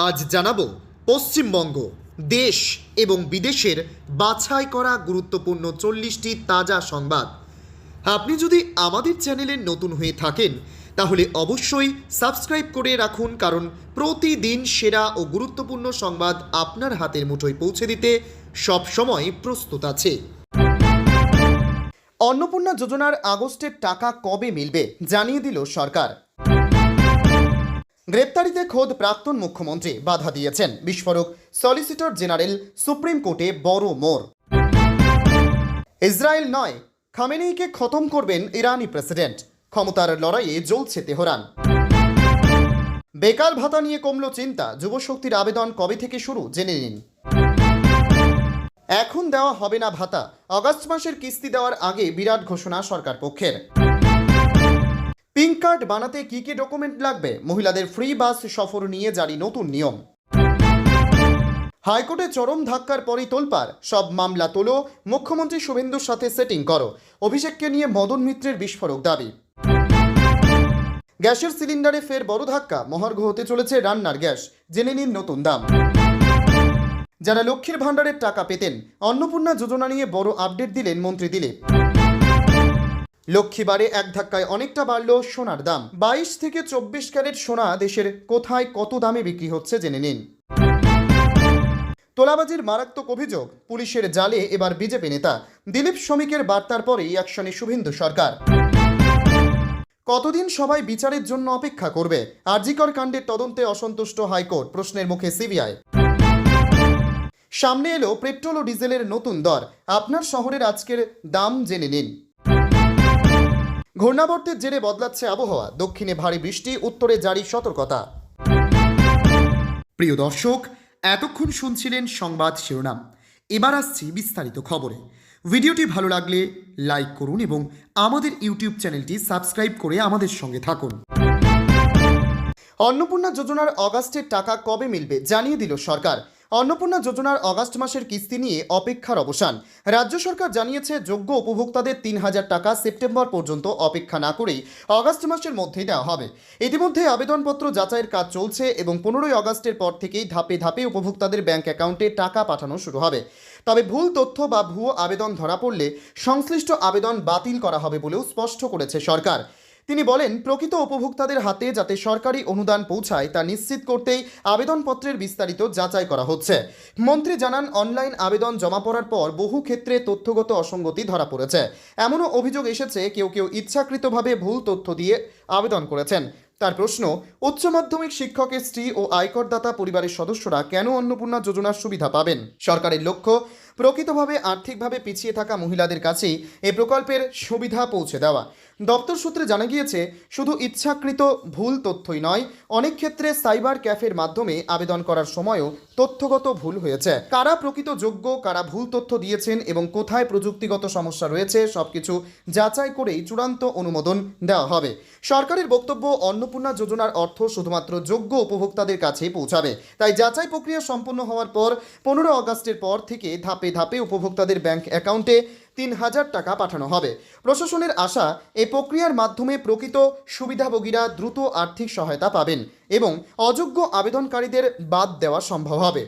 আজ জানাবো পশ্চিমবঙ্গ দেশ এবং বিদেশের বাছাই করা গুরুত্বপূর্ণ 40টি তাজা সংবাদ। আপনি যদি আমাদের চ্যানেলে নতুন হয়ে থাকেন তাহলে অবশ্যই সাবস্ক্রাইব করে রাখুন, কারণ প্রতিদিন সেরা ও গুরুত্বপূর্ণ সংবাদ আপনার হাতের মুঠোয় পৌঁছে দিতে সব সময় প্রস্তুত আছে। অন্নপূর্ণা যোজনার আগস্টের টাকা কবে মিলবে জানিয়ে দিল সরকার। গ্রেপ্তারিতে খোদ প্রাক্তন মুখ্যমন্ত্রী বাধা দিয়েছেন, বিস্ফোরক সলিসিটর জেনারেল সুপ্রিম কোর্টে বড় মোড়। ইসরায়েল নয়, খামেনেইকে খতম করবেন ইরানি প্রেসিডেন্ট, ক্ষমতার লড়াইয়ে জ্বলছে তেহরান। বেকার ভাতা নিয়ে কমল চিন্তা, যুবশক্তির আবেদন কবে থেকে শুরু জেনে নিন। এখন দেওয়া হবে না ভাতা, আগস্ট মাসের কিস্তি দেওয়ার আগে বিরাট ঘোষণা সরকার পক্ষের। পিঙ্ক কার্ড বানাতে কি কি ডকুমেন্ট লাগবে, মহিলাদের ফ্রি বাস সফর নিয়ে জারি নতুন নিয়ম। হাইকোর্টে চরম ধাক্কার পরই তোলপাড়, সব মামলা তোলো, মুখ্যমন্ত্রী শুভেন্দুর সাথে সেটিং করো, অভিষেককে নিয়ে মদন মিত্রের বিস্ফোরক দাবি। গ্যাসের সিলিন্ডারে ফের বড় ধাক্কা, মহার্ঘ হতে চলেছে রান্নার গ্যাস, জেনে নিন নতুন দাম। যারা লক্ষ্মীর ভাণ্ডারের টাকা পেতেন, অন্নপূর্ণা যোজনা নিয়ে বড় আপডেট দিলেন মন্ত্রী দিলীপ। লক্ষ্মীবারে এক ধাক্কায় অনেকটা বাড়ল সোনার দাম, 22 থেকে 24 ক্যারেট সোনা দেশের কোথায় কত দামে বিক্রি হচ্ছে জেনে নিন। তোলাবাজির মারাত্মক অভিযোগ, পুলিশের জালে এবার বিজেপি নেতা, দিলীপ শ্রমিকের বার্তার পরেই অ্যাকশনে শুভেন্দু সরকার। কতদিন সবাই বিচারের জন্য অপেক্ষা করবে, আরজিকর কাণ্ডের তদন্তে অসন্তুষ্ট হাইকোর্ট, প্রশ্নের মুখে সিবিআই। সামনে এলো পেট্রোল ও ডিজেলের নতুন দর, আপনার শহরের আজকের দাম জেনে নিন। ঘূর্ণাবর্তের জেরে বদলাচ্ছে আবহাওয়া, দক্ষিণে ভারী বৃষ্টি, উত্তরে জারি সতর্কতা। প্রিয় দর্শক, এতক্ষণ শুনছিলেন সংবাদ শিরোনাম, এবার আসছি বিস্তারিত খবরে। ভিডিওটি ভালো লাগলে লাইক করুন এবং আমাদের ইউটিউব চ্যানেলটি সাবস্ক্রাইব করে আমাদের সঙ্গে থাকুন। অন্নপূর্ণা যোজনার আগস্টের টাকা কবে মিলবে জানিয়ে দিল সরকার। অন্নপূর্ণা যোজনার আগস্ট মাসের কিস্তি নিয়ে অপেক্ষার অবসান। রাজ্য সরকার জানিয়েছে, যোগ্য উপভোক্তাদের 3000 টাকা সেপ্টেম্বর পর্যন্ত অপেক্ষা না করেই আগস্ট মাসের মধ্যেই দেওয়া হবে। ইতিমধ্যে আবেদনপত্র যাচাইয়ের কাজ চলছে এবং 15ই আগস্টের পর থেকেই ধাপে ধাপে উপভোক্তাদের ব্যাংক অ্যাকাউন্টে টাকা পাঠানো শুরু হবে। তবে ভুল তথ্য বা ভুয়ো আবেদন ধরা পড়লে সংশ্লিষ্ট আবেদন বাতিল করা হবে বলেও স্পষ্ট করেছে সরকার। তিনি বলেন, প্রকৃত উপভোক্তাদের হাতে যাতে সরকারি অনুদান পৌঁছায় তা নিশ্চিত করতেই আবেদনপত্রের বিস্তারিত যাচাই করা হচ্ছে। মন্ত্রী জানান, অনলাইন আবেদন জমা পড়ার পর বহু ক্ষেত্রে তথ্যগত অসঙ্গতি ধরা পড়েছে। এমনও অভিযোগ এসেছে, কেউ কেউ ইচ্ছাকৃতভাবে ভুল তথ্য দিয়ে আবেদন করেছেন। তার প্রশ্ন, উচ্চ মাধ্যমিক শিক্ষকের স্ত্রী ও আয়করদাতা পরিবারের সদস্যরা কেন অন্নপূর্ণা যোজনার সুবিধা পাবেন? সরকারের লক্ষ্য প্রকৃতভাবে আর্থিকভাবে পিছিয়ে থাকা মহিলাদের কাছেই এ প্রকল্পের সুবিধা পৌঁছে দেওয়া। দপ্তর সূত্রে জানা গিয়েছে, শুধু ইচ্ছাকৃত ভুল তথ্যই নয়, অনেক ক্ষেত্রে সাইবার ক্যাফের মাধ্যমে আবেদন করার সময়ও তথ্যগত ভুল হয়েছে। কারা প্রকৃত যোগ্য, কারা ভুল তথ্য দিয়েছেন এবং কোথায় প্রযুক্তিগত সমস্যা রয়েছে সবকিছু যাচাই করেই চূড়ান্ত অনুমোদন দেওয়া হবে। সরকারের বক্তব্য, অন্নপূর্ণা যোজনার অর্থ শুধুমাত্র যোগ্য উপভোক্তাদের কাছেই পৌঁছাবে। তাই যাচাই প্রক্রিয়া সম্পন্ন হওয়ার পর 15 আগস্টের পর থেকে ধাপে ধাপে উপভোক্তাদের ব্যাংক অ্যাকাউন্টে 3000 টাকা পাঠানো হবে। প্রশাসনের আশা, এই প্রক্রিয়ার মাধ্যমে প্রকৃত সুবিধাভোগীরা দ্রুত আর্থিক সহায়তা পাবেন এবং অযোগ্য আবেদনকারীদের বাদ দেওয়া সম্ভব হবে।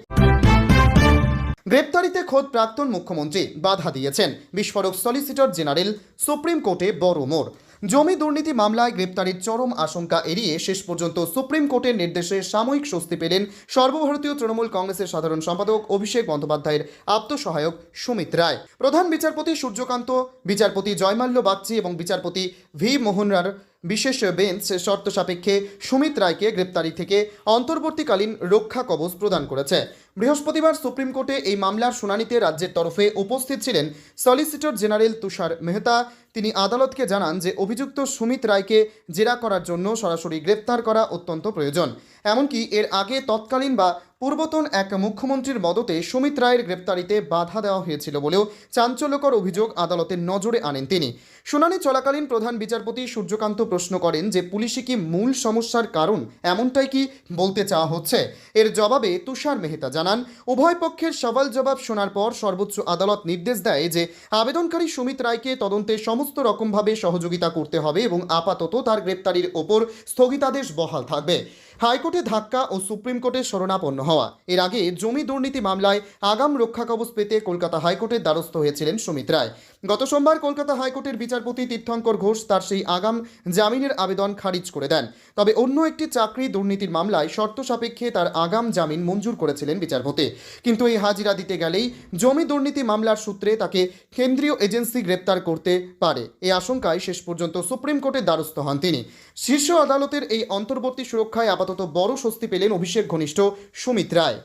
গ্রেপ্তারিতে খোদ প্রাক্তন মুখ্যমন্ত্রী বাধা দিয়েছেন, বিস্ফোরক সলিসিটর জেনারেল সুপ্রিম কোর্টে বড় মোড়। জমি দুর্নীতি মামলায় গ্রেপ্তারির চরম আশঙ্কা এড়িয়ে শেষ পর্যন্ত সুপ্রিম কোর্টের নির্দেশে সাময়িক স্বস্তি পেলেন সর্বভারতীয় তৃণমূল কংগ্রেসের সাধারণ সম্পাদক অভিষেক বন্দ্যোপাধ্যায়ের আপ্তসহায়ক সুমিত রায়। প্রধান বিচারপতি সূর্যকান্ত, বিচারপতি জয়মাল্য বাগচি এবং বিচারপতি ভি মোহনরার বিশেষ বেঞ্চ শর্ত সাপেক্ষে সুমিত রায়কে গ্রেপ্তারি থেকে অন্তর্বর্তীকালীন রক্ষা কবচ প্রদান করেছে। বৃহস্পতিবার সুপ্রিম কোর্টে এই মামলার শুনানিতে রাজ্যের তরফে উপস্থিত ছিলেন সলিসিটর জেনারেল তুষার মেহতা। তিনি আদালতকে জানান যে অভিযুক্ত সুমিত রায়কে জেরা করার জন্য সরাসরি গ্রেপ্তার করা অত্যন্ত প্রয়োজন। এমনকি এর আগে তৎকালীন বা পূর্বতন এক মুখ্যমন্ত্রীর মদতে সুমিত রায়ের গ্রেপ্তারিতে বাধা দেওয়া হয়েছিল বলেও চাঞ্চল্যকর অভিযোগ আদালতের নজরে আনেন তিনি। শুনানি চলাকালীন প্রধান বিচারপতি সূর্যকান্ত প্রশ্ন করেন যে পুলিশই কি মূল সমস্যার কারণ, এমনটাই কি বলতে চাওয়া হচ্ছে? এর জবাবে তুষার মেহতা জানান, উভয় পক্ষের সওয়াল জবাব শোনার পর সর্বোচ্চ আদালত নির্দেশ দেয় যে আবেদনকারী সুমিত রায়কে তদন্তে সমস্ত রকমভাবে সহযোগিতা করতে হবে এবং আপাতত তার গ্রেপ্তারির ওপর স্থগিতাদেশ বহাল থাকবে। হাইকোর্টে ধাক্কা ও সুপ্রিম কোর্টে শরণাপন্ন হওয়া। এর আগে জমি দুর্নীতি মামলায় আগাম রক্ষা কবচ পেতে কলকাতা হাইকোর্টের দ্বারস্থ হয়েছিলেন সুমিত রায়। গত সোমবার কলকাতা হাইকোর্টের বিচারপতি তীর্থঙ্কর ঘোষ তার সেই আগাম জামিনের আবেদন খারিজ করে দেন। তবে অন্য একটি চাকরি দুর্নীতির মামলায় শর্ত সাপেক্ষে তার আগাম জামিন মঞ্জুর করেছিলেন বিচারপতি। কিন্তু এই হাজিরা দিতে গেলেই জমি দুর্নীতি মামলার সূত্রে তাকে কেন্দ্রীয় এজেন্সি গ্রেপ্তার করতে পারে এই আশঙ্কায় শেষ পর্যন্ত সুপ্রিম কোর্টের দ্বারস্থ হন তিনি। শীর্ষ আদালতের এই অন্তর্বর্তী সুরক্ষায় আপাতত বড় স্বস্তি পেলেন অভিষেক ঘনিষ্ঠ সুমিত রায়।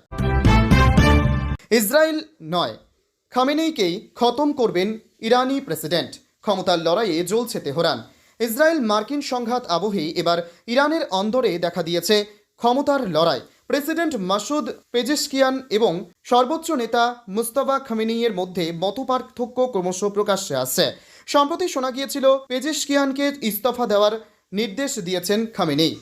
ইসরায়েল নয়, খামেনেইকেই খতম করবেন ইরানি প্রেসিডেন্ট। ক্ষমতার লড়াইয়ে জ্বলছে তেহরান। ইসরায়েল মার্কিন সংঘাত আবহেই এবার ইরানের অন্দরে দেখা দিয়েছে ক্ষমতার লড়াই। প্রেসিডেন্ট মাসুদ পেজেশকিয়ান এবং সর্বোচ্চ নেতা মুস্তাফা খামেনেইয়ের মধ্যে মতপার্থক্য ক্রমশ প্রকাশ্যে আসছে। সম্প্রতি শোনা গিয়েছিল পেজেশকিয়ানকে ইস্তফা দেওয়ার নির্দেশ দিয়েছেন খামেনেই,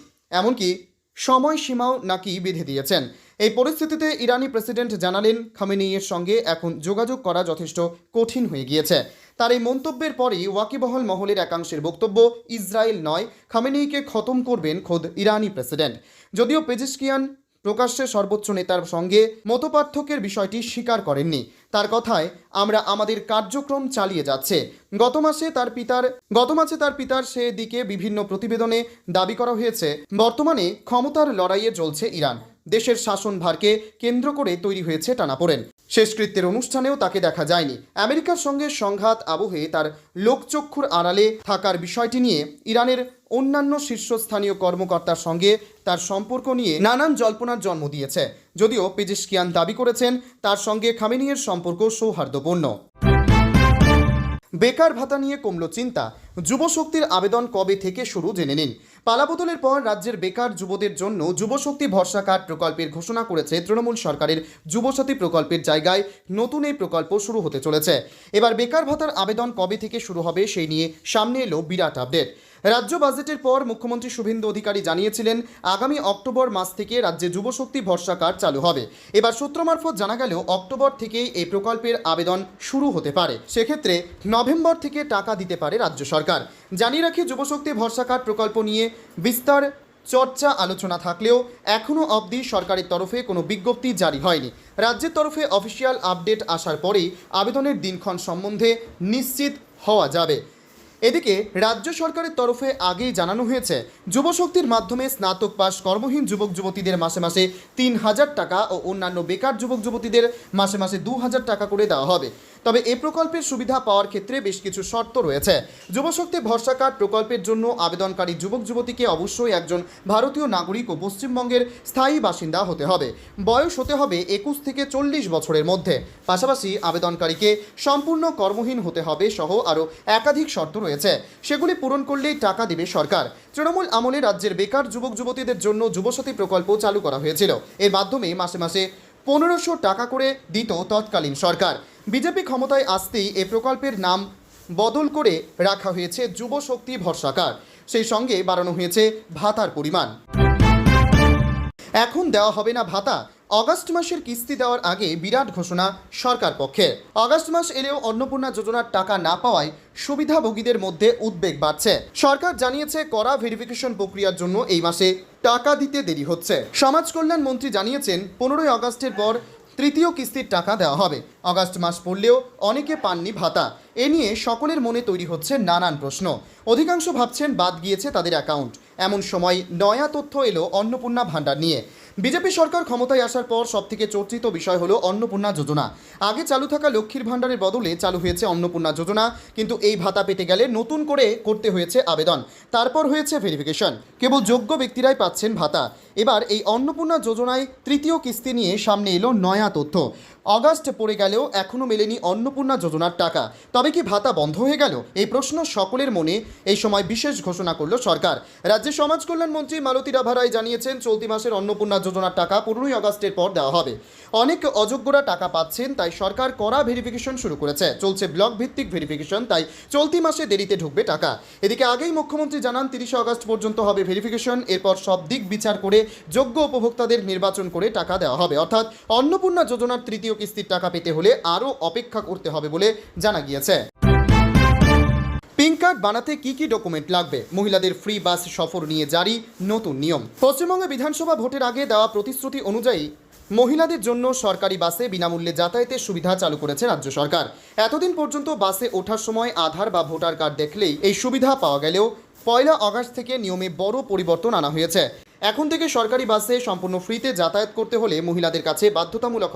এমনকি সময়সীমাও নাকি বেঁধে দিয়েছেন। এই পরিস্থিতিতে ইরানি প্রেসিডেন্ট জানালেন খামেনেইয়ের সঙ্গে এখন যোগাযোগ করা যথেষ্ট কঠিন হয়ে গিয়েছে। তার এই মন্তব্যের পরই ওয়াকিবহল মহলের একাংশের বক্তব্য, ইসরায়েল নয়, খামেনেইকে খতম করবেন খোদ ইরানি প্রেসিডেন্ট। যদিও পেজেশকিয়ান প্রকাশ্যে সর্বোচ্চ নেতার সঙ্গে মতপার্থক্যের বিষয়টি স্বীকার করেননি। তার কথায়, আমরা আমাদের কার্যক্রম চালিয়ে যাচ্ছে। গত মাসে তার পিতার সে দিকে বিভিন্ন প্রতিবেদনে দাবি করা হয়েছে, বর্তমানে ক্ষমতার লড়াইয়ে জ্বলছে ইরান। দেশের শাসনভারকে কেন্দ্র করে তৈরি হয়েছে টানাপোড়েন। শেষকৃত্যের অনুষ্ঠানেও তাকে দেখা যায়নি। আমেরিকার সঙ্গে সংঘাত আবহে তার লোকচক্ষুর আড়ালে থাকার বিষয়টি নিয়ে ইরানের অন্যান্য শীর্ষস্থানীয় কর্মকর্তার সঙ্গে তার সম্পর্ক নিয়ে নানান জল্পনার জন্ম দিয়েছে। যদিও পেজেশকিয়ান দাবি করেছেন তার সঙ্গে খামেনেইয়ের সম্পর্ক সৌহার্দ্যপূর্ণ। বেকার ভাতা নিয়ে কমল চিন্তা। যুবশক্তির আবেদন কবে থেকে শুরু জেনে নিন। পালাবদলের পর রাজ্যের বেকার যুবদের জন্য যুবশক্তি ভরসা কার্ড প্রকল্পের ঘোষণা করেছে তৃণমূল সরকারের যুবসাথী প্রকল্পের জায়গায় নতুন এই প্রকল্প শুরু হতে চলেছে। এবার বেকার ভাতার আবেদন কবে থেকে শুরু হবে সেই নিয়ে সামনে এলো বিরাট আপডেট। রাজ্য বাজেটের পর মুখ্যমন্ত্রী শুভেন্দু অধিকারী জানিয়েছিলেন আগামী অক্টোবর মাস থেকে রাজ্যে যুবশক্তি ভরসা কার্ড চালু হবে। এবার সূত্র মারফত জানা গেল অক্টোবর থেকেই এই প্রকল্পের আবেদন শুরু হতে পারে। সেক্ষেত্রে নভেম্বর থেকে টাকা দিতে পারে রাজ্য সরকার। জানিয়ে রাখি, যুবশক্তি ভরসা কার্ড প্রকল্প নিয়ে বিস্তার চর্চা আলোচনা থাকলেও এখনও অবধি সরকারের তরফে কোনো বিজ্ঞপ্তি জারি হয়নি। রাজ্যের তরফে অফিসিয়াল আপডেট আসার পরেই আবেদনের দিনক্ষণ সম্বন্ধে নিশ্চিত হওয়া যাবে। এদিকে রাজ্য সরকারের তরফে আগেই জানানো হয়েছে, যুবশক্তির মাধ্যমে স্নাতক পাস কর্মহীন যুবক যুবতীদের মাসে মাসে ৩,০০০ টাকা ও অন্যান্য বেকার যুবক যুবতীদের মাসে মাসে ২,০০০ টাকা করে দেওয়া হবে। তবে এই প্রকল্পের সুবিধা পাওয়ার ক্ষেত্রে বেশ কিছু শর্ত রয়েছে। যুবশক্তি ভরসা কার্ড প্রকল্পের জন্য আবেদনকারী যুবক যুবতীকে অবশ্যই একজন ভারতীয় নাগরিক ও পশ্চিমবঙ্গের স্থায়ী বাসিন্দা হতে হবে। বয়স হতে হবে ২১ থেকে ৪০ বছরের মধ্যে। পাশাপাশি আবেদনকারীকে সম্পূর্ণ কর্মহীন হতে হবে সহ আরও একাধিক শর্ত রয়েছে। সেগুলি পূরণ করলেই টাকা দেবে সরকার। তৃণমূল আমলে রাজ্যের বেকার যুবক যুবতীদের জন্য যুবসাথী প্রকল্প চালু করা হয়েছিল। এর মাধ্যমে মাসে মাসে ১৫০০ টাকা করে দিত তৎকালীন সরকার। বিজেপি ক্ষমতায় আসতেই এ প্রকল্পের নাম বদল করে রাখা হয়েছে যুবশক্তি ভরসা কার্ড। সেই সঙ্গে বাড়ানো হয়েছে ভাতার পরিমাণ। এখন দেওয়া হবে না ভাতা। অগাস্ট মাসের কিস্তি দেওয়ার আগে বিরাট ঘোষণা সরকার পক্ষে। অগাস্ট মাস এলেও অন্নপূর্ণা যোজনার টাকা না পাওয়ায় সুবিধাভোগীদের মধ্যে উদ্বেগ বাড়ছে। সরকার জানিয়েছে কড়া ভেরিফিকেশন প্রক্রিয়ার জন্য এই মাসে টাকা দিতে দেরি হচ্ছে। সমাজ কল্যাণ মন্ত্রী জানিয়েছেন ১৫ই আগস্টের পর তৃতীয় কিস্তির টাকা দেওয়া হবে। আগস্ট মাস পড়লেও অনেকে পাননি ভাতা। এ নিয়ে সকলের মনে তৈরি হচ্ছে নানান প্রশ্ন। অধিকাংশ ভাবছেন বাদ গিয়েছে তাদের অ্যাকাউন্ট। এমন সময় নয়া তথ্য এলো অন্নপূর্ণা ভাণ্ডার নিয়ে। বিজেপি সরকার ক্ষমতায় আসার পর সবথেকে চর্চিত বিষয় হলো অন্নপূর্ণা যোজনা। আগে চালু থাকা লক্ষ্মীর ভাণ্ডারের বদলে চালু হয়েছে অন্নপূর্ণা যোজনা। কিন্তু এই ভাতা পেতে গেলে নতুন করে করতে হয়েছে আবেদন, তারপর হয়েছে ভেরিফিকেশন। কেবল যোগ্য ব্যক্তিরাই পাচ্ছেন ভাতা। এবার এই অন্নপূর্ণা যোজনায় তৃতীয় কিস্তি নিয়ে সামনে এলো নয়া তথ্য। অগাস্ট পড়ে গেলেও এখনও মেলেনি অন্নপূর্ণা যোজনার টাকা। তবে কি ভাতা বন্ধ হয়ে গেল? এই প্রশ্ন সকলের মনে। এই সময় বিশেষ ঘোষণা করল সরকার। রাজ্যের সমাজ কল্যাণ মন্ত্রী মালতী রাভা রায় জানিয়েছেন চলতি মাসের অন্নপূর্ণা যোজনার টাকা ১৫ই আগস্টের পর দেওয়া হবে। অনেক অযোগ্যরা টাকা পাচ্ছেন, তাই সরকার কড়া ভেরিফিকেশন শুরু করেছে। চলছে ব্লক ভিত্তিক ভেরিফিকেশন, তাই চলতি মাসে দেরিতে ঢুকবে টাকা। এদিকে আগেই মুখ্যমন্ত্রী জানান ৩০ আগস্ট পর্যন্ত হবে ভেরিফিকেশন। এরপর সব দিক বিচার করে যোগ্য উপভোক্তাদের নির্বাচন করে টাকা দেওয়া হবে। অর্থাৎ অন্নপূর্ণা যোজনার তৃতীয় কিস্তির টাকা পেতে হলে আরও অপেক্ষা করতে হবে বলে জানা গিয়েছে। পিঙ্ক কার্ড বানাতে কি কি ডকুমেন্ট লাগবে, মহিলাদের ফ্রি বাস সফর নিয়ে জারি নতুন নিয়ম। পশ্চিমবঙ্গে বিধানসভা ভোটের আগে দেওয়া প্রতিশ্রুতি অনুযায়ী মহিলাদের জন্য সরকারি বাসে বিনামূল্যে যাতায়াতের সুবিধা চালু করেছে রাজ্য সরকার। এতদিন পর্যন্ত বাসে ওঠার সময় আধার বা ভোটার কার্ড দেখলেই এই সুবিধা পাওয়া গেলেও 1 আগস্ট থেকে নিয়মে বড় পরিবর্তন আনা হয়েছে। এখন থেকে সরকারি বাসে সম্পূর্ণ ফ্রিতে যাতায়াত করতে হলে মহিলাদের কাছে বাধ্যতামূলক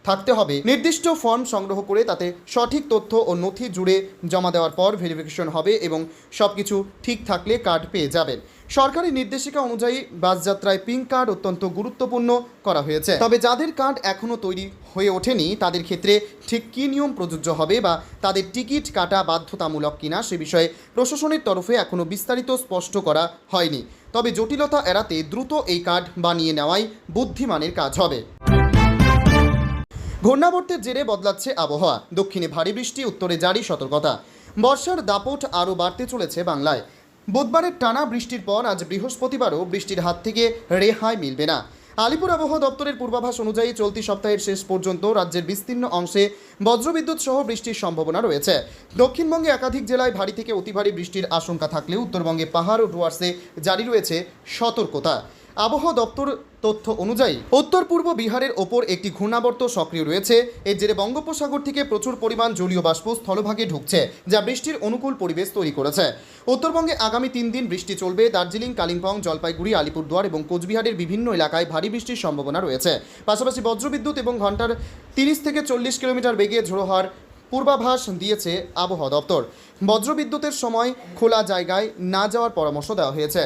থাকতে হবে নির্দিষ্ট ফর্ম সংগ্রহ করে তাতে সঠিক তথ্য ও নথি জুড়ে জমা দেওয়ার পর ভেরিফিকেশন হবে এবং সবকিছু ঠিক থাকলে কার্ড পেয়ে যাবেন। সরকারি নির্দেশিকা অনুযায়ী বাস যাত্রায় পিঙ্ক কার্ড অত্যন্ত গুরুত্বপূর্ণ করা হয়েছে। তবে যাদের কার্ড এখনও তৈরি হয়ে ওঠেনি তাদের ক্ষেত্রে ঠিক কী নিয়ম প্রযোজ্য হবে বা তাদের টিকিট কাটা বাধ্যতামূলক কিনা সে বিষয়ে প্রশাসনের তরফে এখনও বিস্তারিত স্পষ্ট করা হয়নি। তবে জটিলতা এড়াতে দ্রুত এই কার্ড বানিয়ে নেওয়াই বুদ্ধিমানের কাজ হবে। ঘূর্ণাবর্তের জেরে বদলাচ্ছে আবহাওয়া, দক্ষিণে ভারী বৃষ্টি, উত্তরে জারি সতর্কতা। বর্ষার দাপট আরও বাড়তে চলেছে বাংলায়। বুধবারের টানা বৃষ্টির পর আজ বৃহস্পতিবারও বৃষ্টির হাত থেকে রেহাই মিলবে না। আলিপুর আবহাওয়া দপ্তরের পূর্বাভাস অনুযায়ী চলতি সপ্তাহের শেষ পর্যন্ত রাজ্যের বিস্তীর্ণ অংশে বজ্রবিদ্যুৎ সহ বৃষ্টির সম্ভাবনা রয়েছে। দক্ষিণবঙ্গে একাধিক জেলায় ভারী থেকে অতি ভারী বৃষ্টির আশঙ্কা থাকলেও উত্তরবঙ্গে পাহাড় ও ডুয়ার্সে জারি রয়েছে সতর্কতা। আবহাওয়া দপ্তর তথ্য অনুযায়ী উত্তর পূর্ব বিহারের ওপর একটি ঘূর্ণাবর্ত সক্রিয় রয়েছে। এর জেরে বঙ্গোপসাগর থেকে প্রচুর পরিমাণ জলীয় বাষ্প স্থলভাগে ঢুকছে, যা বৃষ্টির অনুকূল পরিবেশ তৈরি করেছে। উত্তরবঙ্গে আগামী 3 দিন বৃষ্টি চলবে। দার্জিলিং, কালিম্পং, জলপাইগুড়ি, আলিপুরদুয়ার এবং কোচবিহারের বিভিন্ন এলাকায় ভারী বৃষ্টির সম্ভাবনা রয়েছে। পাশাপাশি বজ্রবিদ্যুৎ এবং ঘন্টার 30 থেকে 40 কিলোমিটার বেগে ঝোড়ো হওয়ার পূর্বাভাস দিয়েছে আবহাওয়া দপ্তর। বজ্রবিদ্যুতের সময় খোলা জায়গায় না যাওয়ার পরামর্শ দেওয়া হয়েছে।